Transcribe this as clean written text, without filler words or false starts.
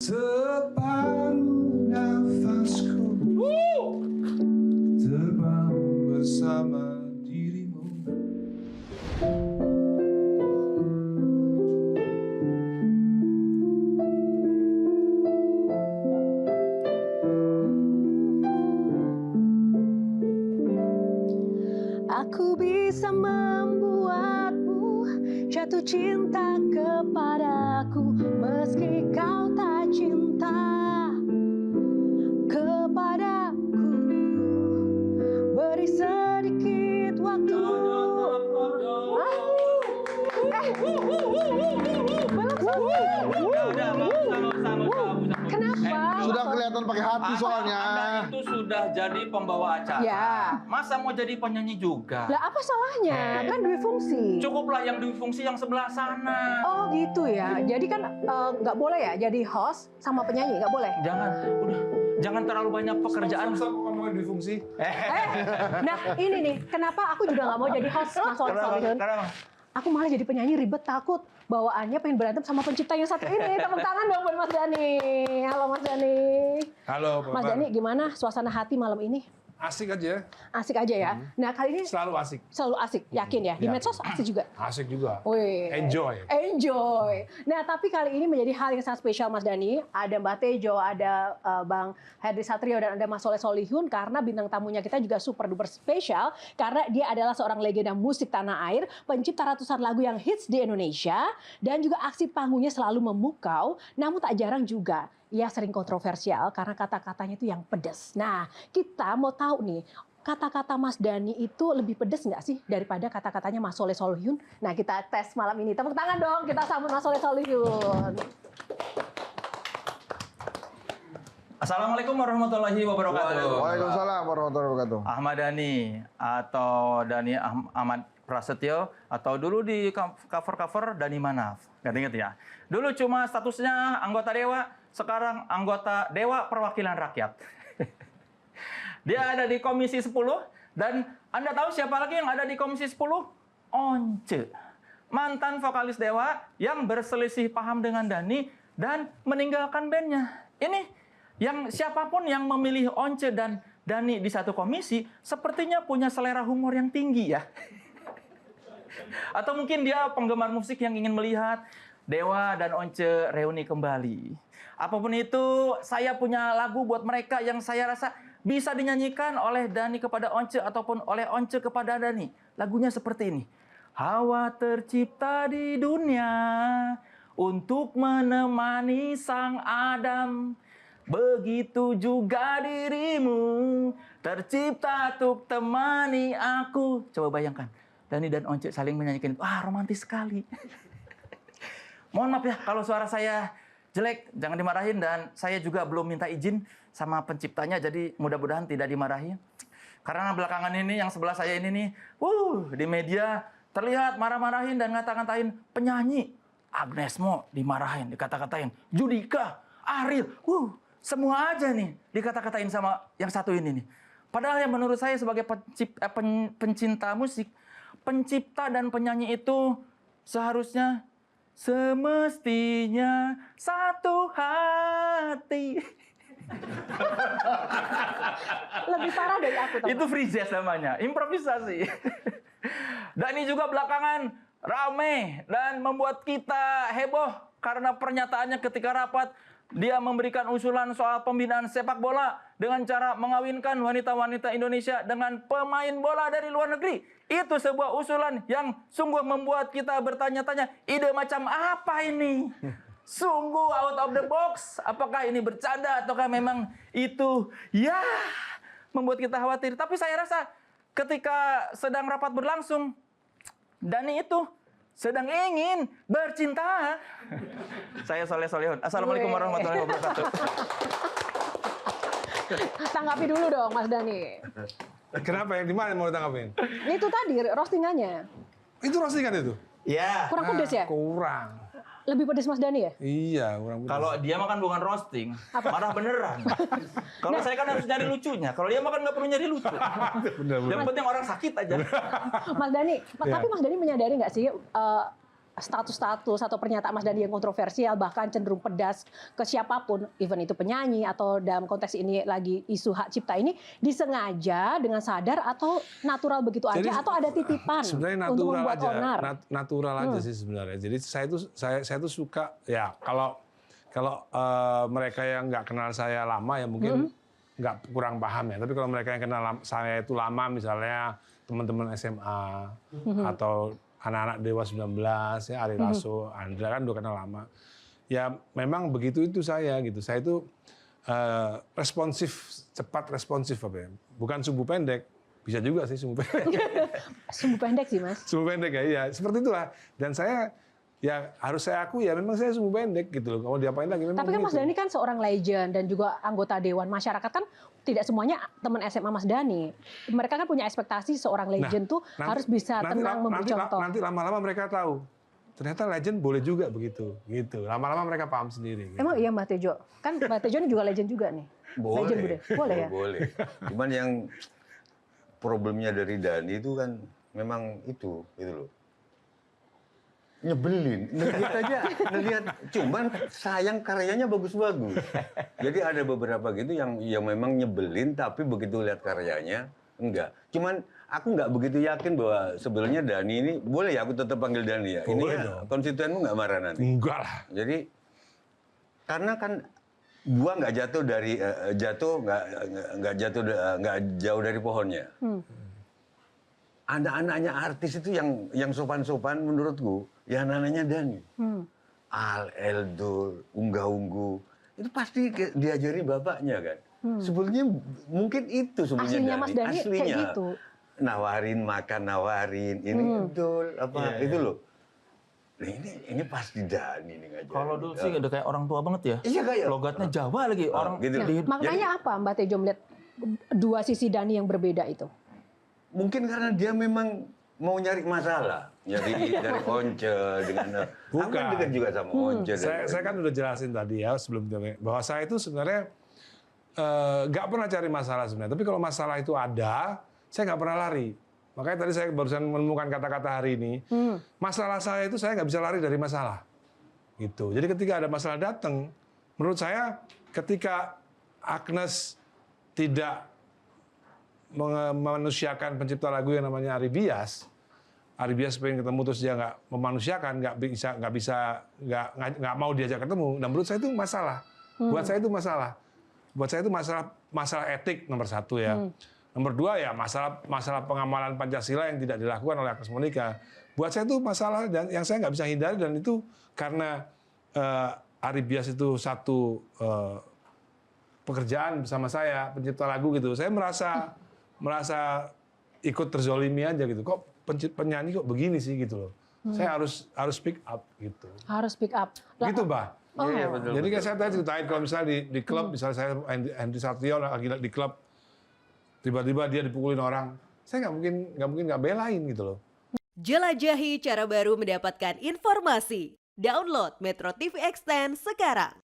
Separuh nafasku terbang bersama dirimu. Aku bisa membuatmu jatuh cinta kepadaku meski kau tak cinta kepadaku. Beri sedikit waktu. Kenapa? Sudah kelihatan pakai hati soalnya. Anda itu sudah jadi pembawa acara. Ya. Masa mau jadi penyanyi juga? Lah apa salahnya? Kan dua fungsi. Cukuplah yang di fungsi yang sebelah sana. Oh gitu ya. Jadi kan nggak boleh ya jadi host sama penyanyi, nggak boleh. Jangan terlalu banyak pekerjaan. Sama ngomongin di fungsi. Nah ini nih, kenapa aku juga nggak mau jadi host Mas Solihun? Kenapa? Aku malah jadi penyanyi ribet, takut bawaannya pengen berantem sama pencipta yang satu ini. Tepuk tangan dong buat Mas Dhani. Halo Mas Dhani. Halo, Mas Dhani, gimana suasana hati malam ini? Asik aja. Asik aja ya. Nah kali ini Selalu asik. selalu asik, yakin ya? Di Yakin. medsos asik juga. Asik juga. Wih. Enjoy. Enjoy. Nah, tapi kali ini menjadi hal yang sangat spesial Mas Dhani. Ada Mbak Tejo, ada Bang Henry Satrio, dan ada Mas Soleh Solihun. Karena bintang tamunya kita juga super duper spesial. Karena dia adalah seorang legenda musik tanah air, pencipta ratusan lagu yang hits di Indonesia. Dan juga aksi panggungnya selalu memukau, namun tak jarang juga ia sering kontroversial karena kata-katanya itu yang pedas. Nah, kita mau tahu nih, kata-kata Mas Dhani itu lebih pedes nggak sih daripada kata-katanya Mas Soleh Solihun? Nah, kita tes malam ini. Tepuk tangan dong, kita sambut Mas Soleh Solihun. Assalamualaikum warahmatullahi wabarakatuh. Waalaikumsalam warahmatullahi wabarakatuh. Ahmad Dhani atau Dhani Ahmad Prasetyo, atau dulu di cover-cover Dhani Manaf. Ingat ya. Dulu cuma statusnya anggota Dewa, sekarang anggota Dewa Perwakilan Rakyat. Dia ada di Komisi 10, dan Anda tahu siapa lagi yang ada di Komisi 10? Once. Mantan vokalis Dewa yang berselisih paham dengan Dhani dan meninggalkan bandnya. Ini yang siapapun yang memilih Once dan Dhani di satu komisi, sepertinya punya selera humor yang tinggi ya. Atau mungkin dia penggemar musik yang ingin melihat Dewa dan Once reuni kembali. Apapun itu, saya punya lagu buat mereka yang saya rasa bisa dinyanyikan oleh Dhani kepada Once ataupun oleh Once kepada Dhani. Lagunya seperti ini. Hawa tercipta di dunia untuk menemani sang Adam. Begitu juga dirimu tercipta untuk temani aku. Coba bayangkan, Dhani dan Once saling menyanyikan itu. Romantis sekali. Mohon maaf ya kalau suara saya jelek, jangan dimarahin, dan saya juga belum minta izin sama penciptanya, jadi mudah-mudahan tidak dimarahin. Karena belakangan ini yang sebelah saya ini nih, di media terlihat marah-marahin dan ngata-ngatain penyanyi. Agnes Mo dimarahin, dikata-katain. Judika, Ariel, semua aja nih dikata-katain sama yang satu ini nih. Padahal yang menurut saya sebagai pencinta musik, pencipta dan penyanyi itu seharusnya semestinya satu hati. Lebih parah dari aku. Itu free jazz namanya, improvisasi. Dan ini juga belakangan rame dan membuat kita heboh karena pernyataannya ketika rapat. Dia memberikan usulan soal pembinaan sepak bola dengan cara mengawinkan wanita-wanita Indonesia dengan pemain bola dari luar negeri. Itu sebuah usulan yang sungguh membuat kita bertanya-tanya, ide macam apa ini? Sungguh out of the box. Apakah ini bercanda ataukah memang itu membuat kita khawatir. Tapi saya rasa ketika sedang rapat berlangsung, Dhani itu sedang ingin bercinta. Saya Soleh Solihun. Assalamualaikum warahmatullahi wabarakatuh. Tanggapi dulu dong Mas Dhani. Kenapa? Yang di mana mau ditanggapin? Itu tadi roastingannya. Itu roastingan itu? Ya. Kurang pedes ya? Kurang. Lebih pedes Mas Dhani ya? Iya, kurang pedas. Kalau dia makan bukan roasting, marah beneran. Kalau saya kan harus nyari lucunya. Kalau dia makan nggak perlu nyari lucu. Bener. Yang penting orang sakit aja. Mas Dhani, tapi Mas Dhani menyadari nggak sih status-status atau pernyataan Mas Dhani yang kontroversial, bahkan cenderung pedas ke siapapun, even itu penyanyi atau dalam konteks ini lagi isu hak cipta ini, disengaja dengan sadar atau natural begitu aja, Jadi, atau ada titipan sebenarnya untuk natural membuat aja, onar? natural aja sih sebenarnya. Jadi saya tuh suka ya kalau mereka yang nggak kenal saya lama ya mungkin nggak kurang paham ya. Tapi kalau mereka yang kenal saya itu lama, misalnya teman-teman SMA atau anak-anak Dewa 19 ya, Ari Lasso, Andra kan udah kenal lama. Ya memang begitu itu saya gitu. Saya itu responsif, cepat responsif apa ya. Bukan sumbu pendek. Bisa juga sih sumbu pendek. Sumbu pendek sih, Mas. Sumbu pendek ya, iya. Seperti itulah. Dan saya ya harus saya akui ya memang saya sumbu pendek gitu loh. Kalau diapain lagi memang Tapi kan Mas begitu. Dhani kan seorang legend dan juga anggota Dewan. Masyarakat kan tidak semuanya teman SMA Mas Dhani. Mereka kan punya ekspektasi seorang legend tuh harus bisa tenang memberi contoh. Nanti lama-lama mereka tahu. Ternyata legend boleh juga begitu. Gitu. Lama-lama mereka paham sendiri. Gitu. Emang iya Mbak Tejo? Kan Mbak Tejo ini juga legend juga nih. Legend Bude. Boleh ya? Boleh. Cuman yang problemnya dari Dhani itu kan memang itu gitu loh. Nyebelin, ngelihat cuman sayang karyanya bagus-bagus. Jadi ada beberapa gitu yang memang nyebelin tapi begitu lihat karyanya enggak. Cuman aku nggak begitu yakin bahwa sebenarnya Dhani ini boleh ya aku tetap panggil Dhani ya. Ini Boleh ya, dong. konstituenmu nggak marah nanti. Enggak lah. Jadi karena kan buah nggak jatuh dari nggak jauh dari pohonnya. Anak-anaknya artis itu yang sopan-sopan menurutku, ya anak-anaknya Dhani. Al, Eldul, Unggah-Unggu, itu pasti diajari bapaknya kan. Sebetulnya mungkin itu sebenarnya Aslinya Mas Dhani kayak gitu. Nawarin makan, nawarin ini Eldul, apa itu loh. Nah, ini pasti Dhani nih ngajarin. Kalau dulu sih udah kayak orang tua banget ya. Iya kayak Logatnya Jawa lagi orang gitu. Nah, maknanya apa Mbak Tejo melihat dua sisi Dhani yang berbeda itu? Mungkin karena dia memang mau nyari masalah, dari Once dengan aku Bukan. kan dekat juga sama Once. Saya kan udah jelasin tadi ya sebelumnya bahwa saya itu sebenarnya nggak pernah cari masalah sebenarnya. Tapi kalau masalah itu ada, saya nggak pernah lari. Makanya tadi saya barusan menemukan kata-kata hari ini. Masalah saya itu saya nggak bisa lari dari masalah. Gitu. Jadi ketika ada masalah datang, menurut saya ketika Agnes tidak memanusiakan pencipta lagu yang namanya Ari Bias pengen ketemu terus dia nggak memanusiakan, nggak mau diajak ketemu. Dan menurut saya itu masalah. Buat saya itu masalah. Buat saya itu masalah etik nomor satu ya. Nomor dua ya masalah pengamalan Pancasila yang tidak dilakukan oleh Agnes Monica. Buat saya itu masalah dan yang saya nggak bisa hindari, dan itu karena Ari Bias itu satu pekerjaan bersama saya, pencipta lagu gitu. Saya merasa ikut terzolimi aja gitu. Kok penyanyi kok begini sih gitu loh. Saya harus speak up gitu. Harus speak up. Lah, Gitu, Mbak. Iya, betul. Jadi kayak saya tadi ceritain kalau misalnya di klub, misalnya saya Henry Satrio lagi di klub, tiba-tiba dia dipukulin orang, saya nggak mungkin nggak belain gitu loh. Jelajahi cara baru mendapatkan informasi. Download Metro TV Extend sekarang.